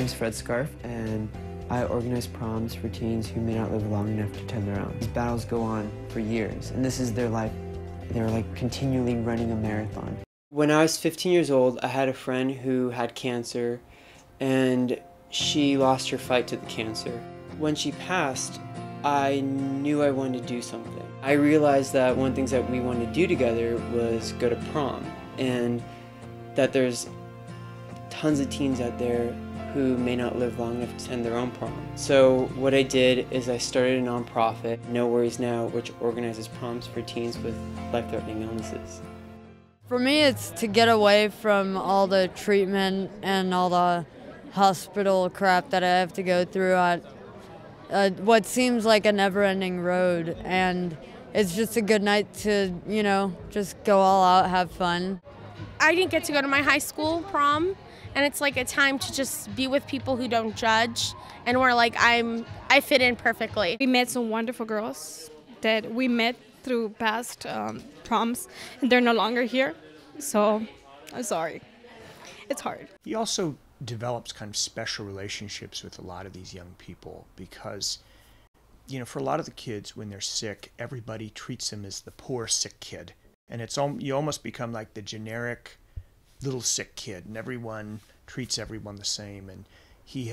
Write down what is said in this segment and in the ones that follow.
name's Fred Scarf, and I organize proms for teens who may not live long enough to tend their own. These battles go on for years, and this is their life. They're like continually running a marathon. When I was 15 years old, I had a friend who had cancer, and she lost her fight to the cancer. When she passed, I knew I wanted to do something. I realized that one of the things that we wanted to do together was go to prom, and that there's tons of teens out there who may not live long enough to attend their own prom. So what I did is I started a nonprofit, No Worries Now, which organizes proms for teens with life-threatening illnesses. For me, it's to get away from all the treatment and all the hospital crap that I have to go through at what seems like a never-ending road. And it's just a good night to, just go all out, have fun. I didn't get to go to my high school prom, and it's like a time to just be with people who don't judge, and where like I fit in perfectly. We met some wonderful girls that we met through past proms, and they're no longer here, so I'm sorry. It's hard. He also develops kind of special relationships with a lot of these young people because, for a lot of the kids, when they're sick, everybody treats them as the poor sick kid. And you almost become like the generic little sick kid, and everyone treats everyone the same. And he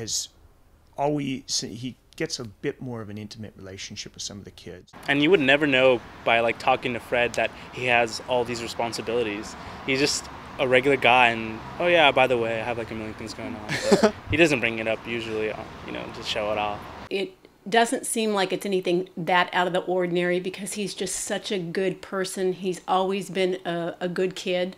gets a bit more of an intimate relationship with some of the kids. And you would never know by like talking to Fred that he has all these responsibilities. He's just a regular guy, and oh yeah, by the way, I have like a million things going on. But he doesn't bring it up usually, just show it off. It doesn't seem like it's anything that out of the ordinary because he's just such a good person. He's always been a good kid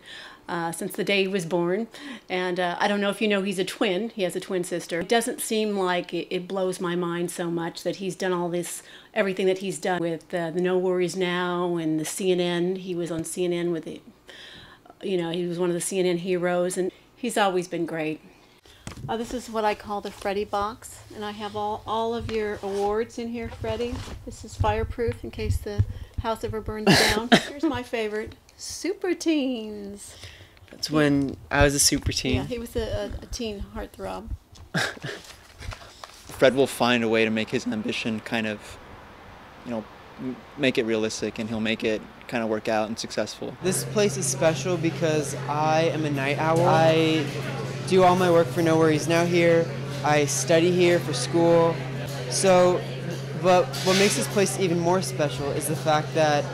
since the day he was born. And I don't know if you know, he's a twin. He has a twin sister. It doesn't seem like it blows my mind so much that he's done all this, everything that he's done with the No Worries Now and the CNN. He was on CNN with it. He was one of the CNN heroes, and he's always been great. This is what I call the Freddie box, and I have all of your awards in here, Freddie. This is fireproof in case the house ever burns down. Here's my favorite, Super Teens. That's when I was a super teen. Yeah, he was a teen heartthrob. Fred will find a way to make his ambition kind of, make it realistic, and he'll make it kind of work out and successful. This place is special because I am a night owl. I do all my work for No Worries Now here. I study here for school. But what makes this place even more special is the fact that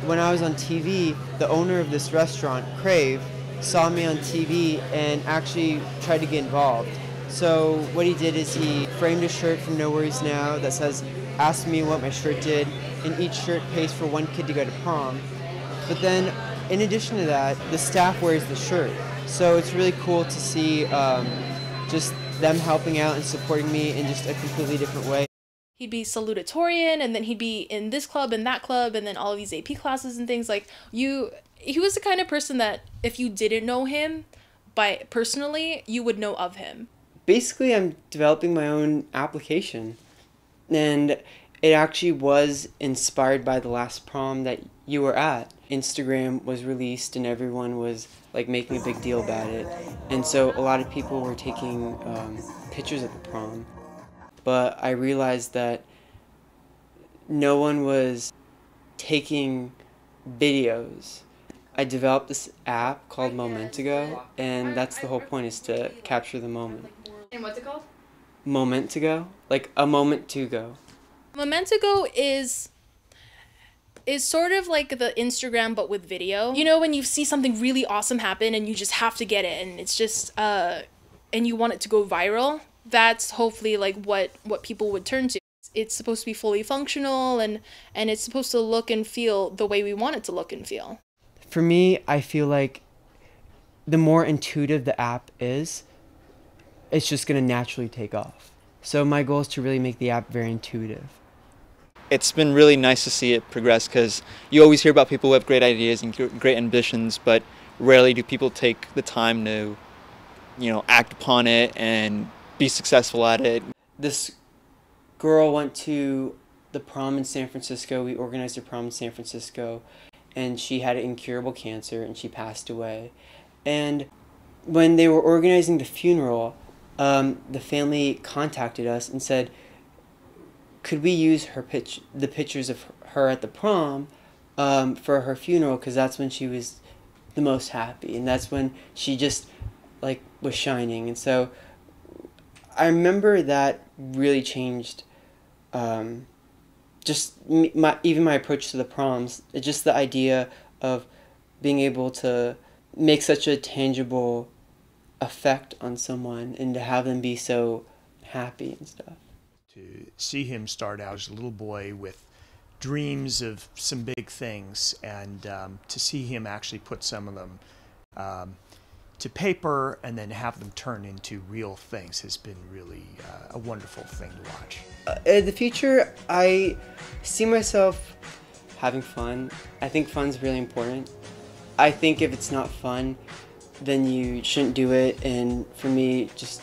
when I was on TV, the owner of this restaurant, Crave, saw me on TV and actually tried to get involved. So what he did is he framed a shirt from No Worries Now that says, "Ask me what my shirt did," and each shirt pays for one kid to go to prom. But then, in addition to that, the staff wears the shirt. So it's really cool to see just them helping out and supporting me in just a completely different way. He'd be salutatorian, and then he'd be in this club and that club, and then all of these AP classes and things. He was the kind of person that if you didn't know him personally, you would know of him. Basically, I'm developing my own application, and it actually was inspired by the last prom that you were at. Instagram was released and everyone was like making a big deal about it, and so a lot of people were taking pictures of the prom. But I realized that no one was taking videos. I developed this app called MomenTOGO, and that's the whole point, is to capture the moment. And what's it called? MomenTOGO, like a moment to go. MomenTOGO is sort of like the Instagram but with video. When you see something really awesome happen and you just have to get it, and it's just and you want it to go viral, that's hopefully like what people would turn to. It's supposed to be fully functional, and it's supposed to look and feel the way we want it to look and feel. For me, I feel like the more intuitive the app is, it's just going to naturally take off. So my goal is to really make the app very intuitive. It's been really nice to see it progress, because you always hear about people who have great ideas and great ambitions, but rarely do people take the time to, act upon it and be successful at it. This girl went to the prom in San Francisco. We organized a prom in San Francisco, and she had incurable cancer, and she passed away. And when they were organizing the funeral, the family contacted us and said, could we use the pictures of her at the prom for her funeral, because that's when she was the most happy, and that's when she just like was shining. And so I remember that really changed just even my approach to the proms. Just the idea of being able to make such a tangible effect on someone and to have them be so happy and stuff. To see him start out as a little boy with dreams of some big things, and to see him actually put some of them to paper and then have them turn into real things has been really a wonderful thing to watch. In the future, I see myself having fun. I think fun's really important. I think if it's not fun, then you shouldn't do it. And for me, just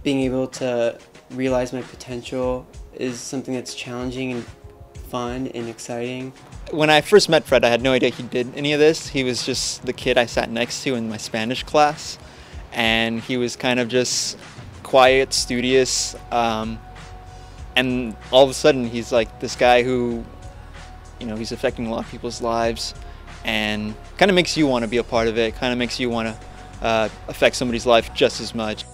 being able to realize my potential is something that's challenging and fun and exciting. When I first met Fred, I had no idea he did any of this. He was just the kid I sat next to in my Spanish class, and he was kind of just quiet, studious, and all of a sudden he's like this guy who, you know, he's affecting a lot of people's lives, and kind of makes you want to be a part of it, kind of makes you want to affect somebody's life just as much.